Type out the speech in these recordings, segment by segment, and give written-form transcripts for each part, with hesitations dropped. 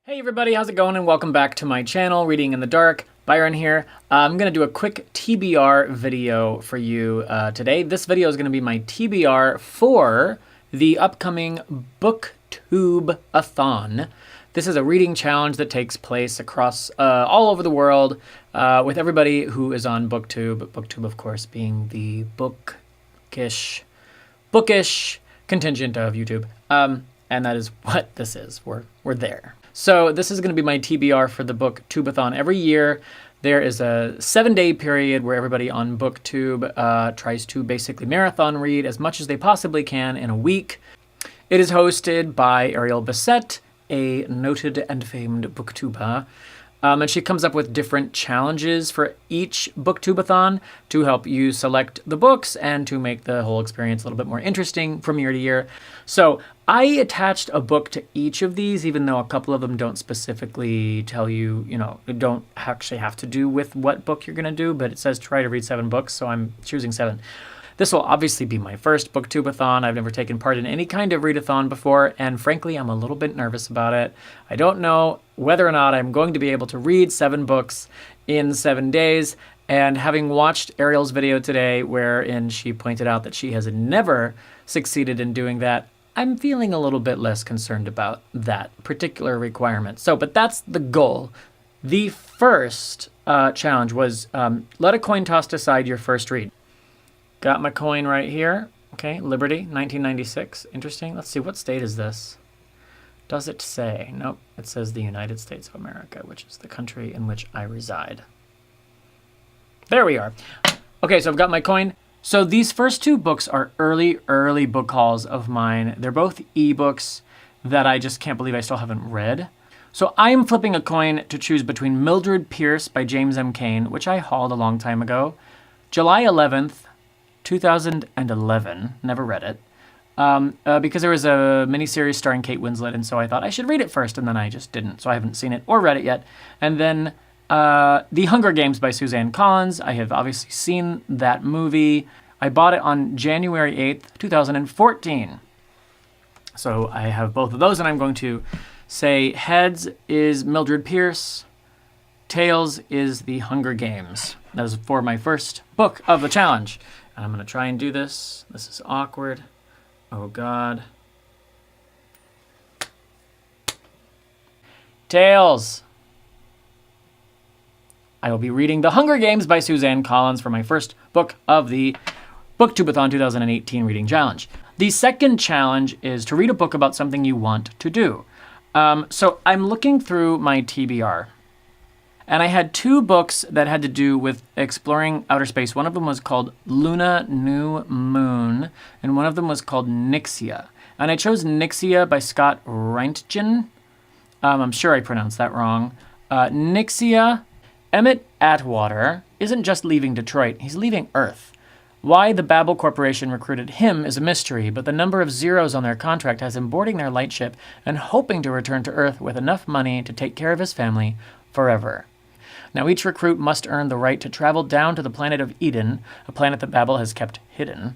Hey everybody, how's it going? And welcome back to my channel, Reading in the Dark. Byron here. I'm going to do a quick TBR video for you today. This video is going to be my TBR for the upcoming Booktube-A-Thon. This is a reading challenge that takes place across all over the world with everybody who is on Booktube. Booktube, of course, being the bookish contingent of YouTube. And that is what this is. We're there. So this is going to be my TBR for the Booktube-A-Thon. Every year there is a 7-day period where everybody on Booktube tries to basically marathon read as much as they possibly can in a week. It is hosted by Ariel Bissett, a noted and famed booktuber. And she comes up with different challenges for each Booktube-A-Thon to help you select the books and to make the whole experience a little bit more interesting from year to year. So I attached a book to each of these, even though a couple of them don't specifically tell you, don't actually have to do with what book you're going to do, but it says try to read 7 books, so I'm choosing 7. This will obviously be my first Booktube-A-Thon. I've never taken part in any kind of read-a-thon before, and frankly, I'm a little bit nervous about it. I don't know whether or not I'm going to be able to read 7 books in 7 days, and having watched Ariel's video today, wherein she pointed out that she has never succeeded in doing that, I'm feeling a little bit less concerned about that particular requirement. But that's the goal. The first challenge was let a coin toss decide your first read. Got my coin right here. Okay, Liberty, 1996. Interesting. Let's see, what state is this? Does it say? Nope, it says the United States of America, which is the country in which I reside. There we are. Okay, so I've got my coin. So these first 2 books are early book hauls of mine. They're both ebooks that I just can't believe I still haven't read. So I am flipping a coin to choose between Mildred Pierce by James M. Cain, which I hauled a long time ago, July 11th, 2011, never read it, because there was a miniseries starring Kate Winslet, and so I thought I should read it first, and then I just didn't, so I haven't seen it or read it yet. And then The Hunger Games by Suzanne Collins. I have obviously seen that movie. I bought it on January 8th, 2014. So I have both of those, and I'm going to say heads is Mildred Pierce, tails is The Hunger Games. That is for my first book of the challenge. And I'm going to try and do this. This is awkward. Oh, God. Tails. I will be reading The Hunger Games by Suzanne Collins for my first book of the Booktube-A-Thon 2018 Reading Challenge. The second challenge is to read a book about something you want to do. So I'm looking through my TBR. And I had 2 books that had to do with exploring outer space. One of them was called Luna New Moon, and one of them was called Nixia. And I chose Nixia by Scott Reintgen. I'm sure I pronounced that wrong. Nixia, Emmett Atwater isn't just leaving Detroit, he's leaving Earth. Why the Babel Corporation recruited him is a mystery, but the number of zeros on their contract has him boarding their lightship and hoping to return to Earth with enough money to take care of his family forever. Now, each recruit must earn the right to travel down to the planet of Eden, a planet that Babel has kept hidden,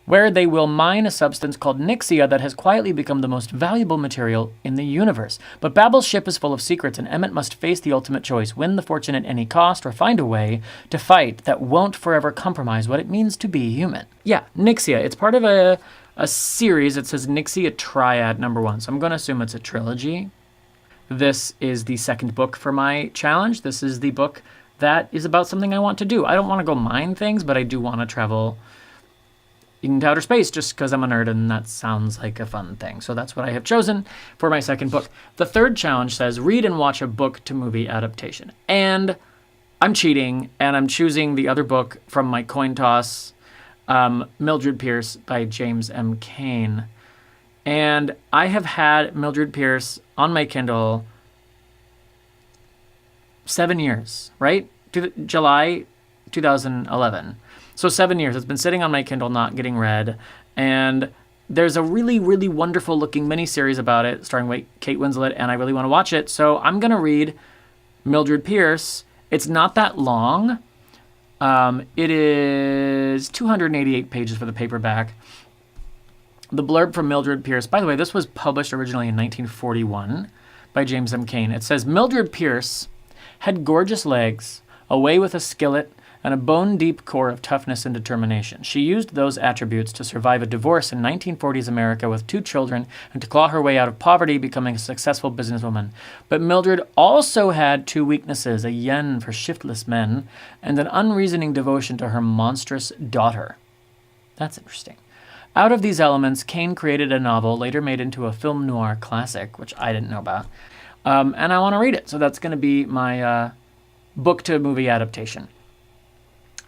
where they will mine a substance called Nixia that has quietly become the most valuable material in the universe. But Babel's ship is full of secrets, and Emmett must face the ultimate choice, win the fortune at any cost, or find a way to fight that won't forever compromise what it means to be human. Yeah, Nixia. It's part of a series. It says Nixia Triad #1, so I'm going to assume it's a trilogy. This is the second book for my challenge. This is the book that is about something I want to do. I don't want to go mine things, but I do want to travel into outer space just because I'm a nerd and that sounds like a fun thing. So that's what I have chosen for my second book. The third challenge says read and watch a book to movie adaptation. And I'm cheating and I'm choosing the other book from my coin toss, Mildred Pierce by James M. Cain. And I have had Mildred Pierce on my Kindle 7 years, right? July 2011. So 7 years. It's been sitting on my Kindle, not getting read. And there's a really, really wonderful looking miniseries about it starring Kate Winslet, and I really want to watch it. So I'm going to read Mildred Pierce. It's not that long. It is 288 pages for the paperback. The blurb from Mildred Pierce, by the way, this was published originally in 1941 by James M. Cain. It says, Mildred Pierce had gorgeous legs, a way with a skillet, and a bone-deep core of toughness and determination. She used those attributes to survive a divorce in 1940s America with 2 children and to claw her way out of poverty, becoming a successful businesswoman. But Mildred also had 2 weaknesses, a yen for shiftless men, and an unreasoning devotion to her monstrous daughter. That's interesting. Out of these elements, Cain created a novel later made into a film noir classic, which I didn't know about, and I want to read it. So that's going to be my book-to-movie adaptation.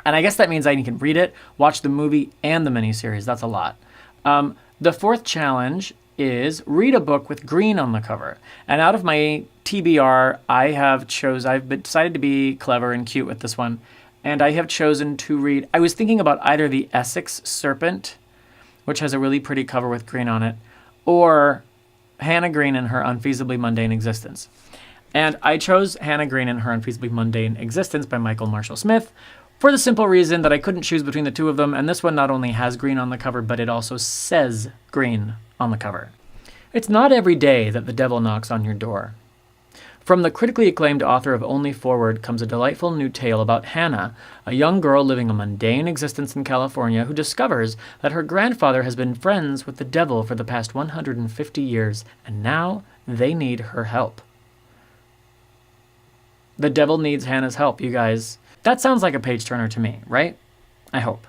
And I guess that means I can read it, watch the movie, and the miniseries. That's a lot. The 4th challenge is read a book with green on the cover. And out of my TBR, I've decided to be clever and cute with this one. And I have chosen to read, I was thinking about either the Essex Serpent, which has a really pretty cover with green on it, or Hannah Green and Her Unfeasibly Mundane Existence. And I chose Hannah Green and Her Unfeasibly Mundane Existence by Michael Marshall Smith, for the simple reason that I couldn't choose between the 2 of them, and this one not only has green on the cover, but it also says green on the cover. It's not every day that the devil knocks on your door. From the critically acclaimed author of Only Forward comes a delightful new tale about Hannah, a young girl living a mundane existence in California who discovers that her grandfather has been friends with the devil for the past 150 years, and now they need her help. The devil needs Hannah's help, you guys. That sounds like a page-turner to me, right? I hope.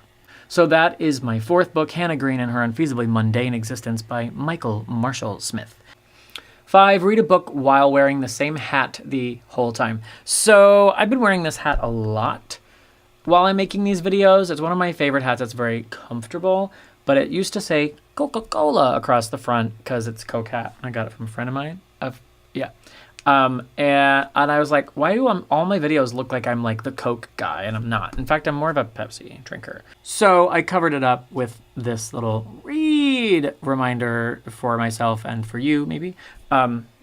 So that is my 4th book, Hannah Green and Her Unfeasibly Mundane Existence by Michael Marshall Smith. 5, read a book while wearing the same hat the whole time. So I've been wearing this hat a lot while I'm making these videos. It's one of my favorite hats. It's very comfortable, but it used to say Coca-Cola across the front because it's a Coke hat. I got it from a friend of mine. And I was like, why do all my videos look like I'm like the Coke guy? And I'm not. In fact, I'm more of a Pepsi drinker. So I covered it up with this little read reminder for myself and for you, maybe.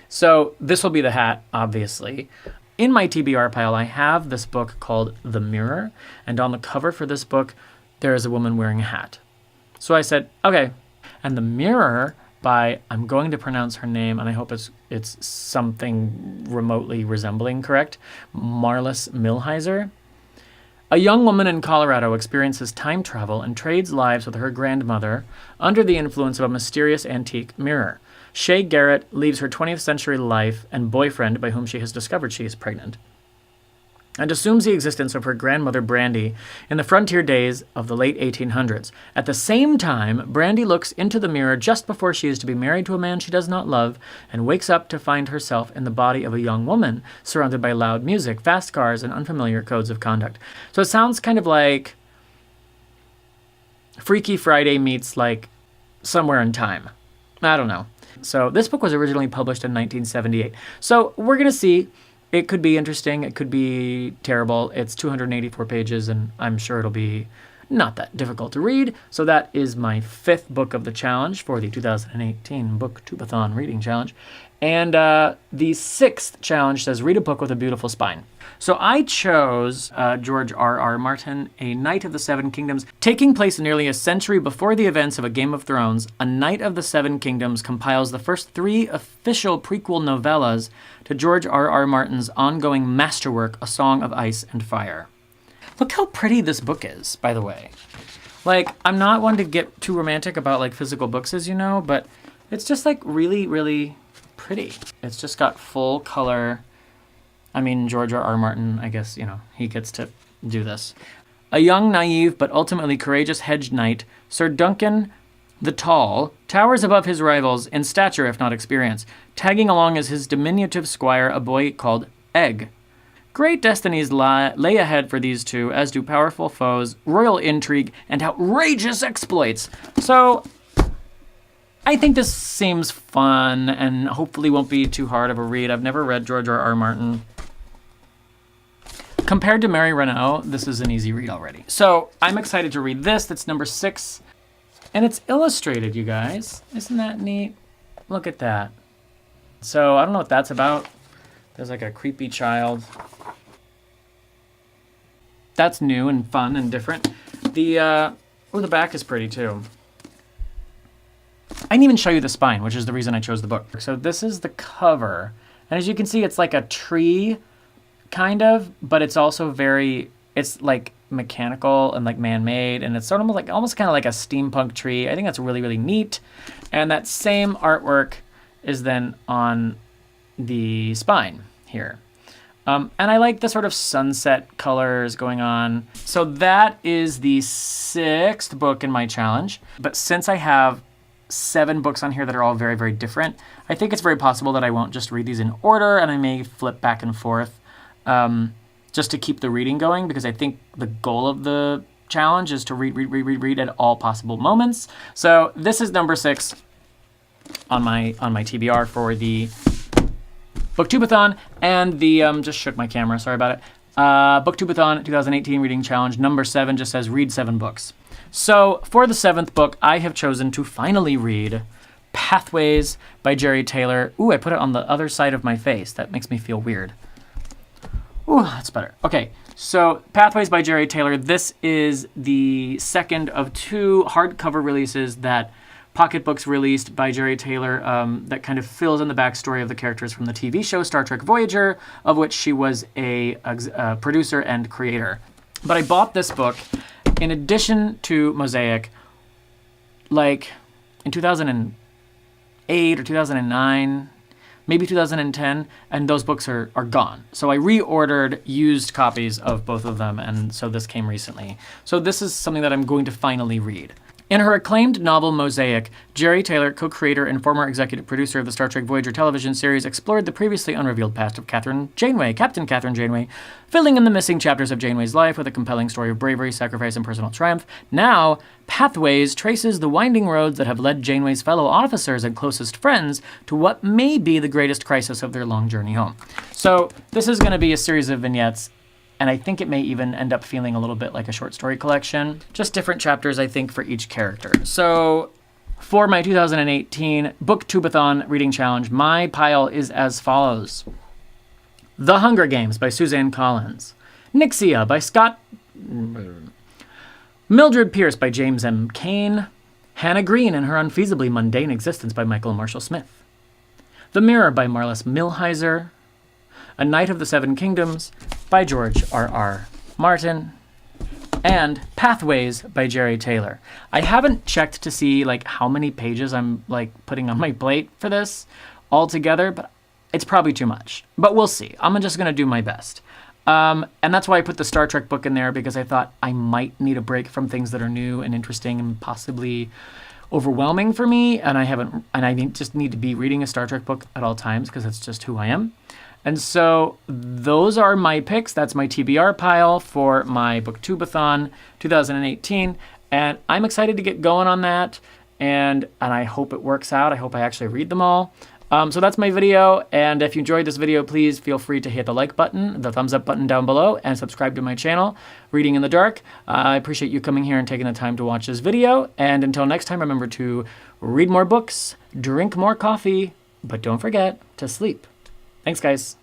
So this will be the hat, obviously. In my TBR pile, I have this book called The Mirror. And on the cover for this book, there is a woman wearing a hat. So I said, okay. And The Mirror by, I'm going to pronounce her name, and I hope it's something remotely resembling correct, Marlis Milheiser. A young woman in Colorado experiences time travel and trades lives with her grandmother under the influence of a mysterious antique mirror. Shay Garrett leaves her 20th century life and boyfriend, by whom she has discovered she is pregnant, and assumes the existence of her grandmother Brandy in the frontier days of the late 1800s. At the same time, Brandy looks into the mirror just before she is to be married to a man she does not love and wakes up to find herself in the body of a young woman surrounded by loud music, fast cars, and unfamiliar codes of conduct. So it sounds kind of like Freaky Friday meets like Somewhere in Time. I don't know. So this book was originally published in 1978. So we're going to see. It could be interesting. It could be terrible. It's 284 pages, and I'm sure it'll be not that difficult to read. So that is my 5th book of the challenge for the 2018 Booktube-A-Thon Reading Challenge. And the 6th challenge says, read a book with a beautiful spine. So I chose George R.R. Martin, A Knight of the Seven Kingdoms. Taking place nearly a century before the events of A Game of Thrones, A Knight of the Seven Kingdoms compiles the first 3 official prequel novellas to George R.R. Martin's ongoing masterwork, A Song of Ice and Fire. Look how pretty this book is, by the way. Like, I'm not one to get too romantic about like physical books, as you know, but it's just like really, really pretty. It's just got full color. I mean, George R.R. Martin, I guess, he gets to do this. A young, naive, but ultimately courageous hedge knight, Sir Duncan the Tall, towers above his rivals in stature, if not experience, tagging along as his diminutive squire, a boy called Egg. Great destinies lay ahead for these two, as do powerful foes, royal intrigue, and outrageous exploits. So I think this seems fun and hopefully won't be too hard of a read. I've never read George R.R. Martin. Compared to Mary Renault, this is an easy read already. So I'm excited to read this. That's number 6. And it's illustrated, you guys. Isn't that neat? Look at that. So I don't know what that's about. There's like a creepy child. That's new and fun and different. The back is pretty too. I didn't even show you the spine, which is the reason I chose the book. So this is the cover, And as you can see, it's like a tree, kind of, but it's also it's like mechanical and like man-made, and it's sort of like almost kind of like a steampunk tree. I think that's really, really neat. And that same artwork is then on the spine here. And I like the sort of sunset colors going on. So that is the 6th book in my challenge. But since I have 7 books on here that are all very, very different, I think it's very possible that I won't just read these in order, and I may flip back and forth just to keep the reading going, because I think the goal of the challenge is to read at all possible moments. So this is number 6 on my TBR for the Booktube-A-Thon, and the just shook my camera, sorry about it. Booktube-A-Thon 2018 reading challenge number 7 just says read 7 books. So for the 7th book, I have chosen to finally read Pathways by Jerry Taylor. Ooh, I put it on the other side of my face. That makes me feel weird. Ooh, that's better. Okay, so Pathways by Jerry Taylor. This is the 2nd of 2 hardcover releases that Pocketbooks released by Jerry Taylor that kind of fills in the backstory of the characters from the TV show Star Trek Voyager, of which she was a producer and creator. But I bought this book in addition to Mosaic, like in 2008 or 2009, maybe 2010, and those books are gone. So I reordered used copies of both of them, and so this came recently. So this is something that I'm going to finally read. In her acclaimed novel Mosaic, Jerry Taylor, co-creator and former executive producer of the Star Trek Voyager television series, explored the previously unrevealed past of Captain Catherine Janeway, filling in the missing chapters of Janeway's life with a compelling story of bravery, sacrifice, and personal triumph. Now, Pathways traces the winding roads that have led Janeway's fellow officers and closest friends to what may be the greatest crisis of their long journey home. So this is going to be a series of vignettes, and I think it may even end up feeling a little bit like a short story collection. Just different chapters, I think, for each character. So for my 2018 Booktube-A-Thon reading challenge, my pile is as follows. The Hunger Games by Suzanne Collins. Nixia by Scott... Mildred Pierce by James M. Cain. Hannah Green and Her Unfeasibly Mundane Existence by Michael Marshall Smith. The Mirror by Marlis Milheiser. A Knight of the Seven Kingdoms by George R.R. Martin, and Pathways by Jerry Taylor. I haven't checked to see like how many pages I'm like putting on my plate for this altogether, but it's probably too much. But we'll see. I'm just gonna do my best. And that's why I put the Star Trek book in there, because I thought I might need a break from things that are new and interesting and possibly overwhelming for me, and I just need to be reading a Star Trek book at all times because that's just who I am. And so those are my picks. That's my TBR pile for my Booktube-A-Thon 2018. And I'm excited to get going on that. And I hope it works out. I hope I actually read them all. So that's my video. And if you enjoyed this video, please feel free to hit the like button, the thumbs up button down below, and subscribe to my channel, Reading in the Dark. I appreciate you coming here and taking the time to watch this video. And until next time, remember to read more books, drink more coffee, but don't forget to sleep. Thanks, guys.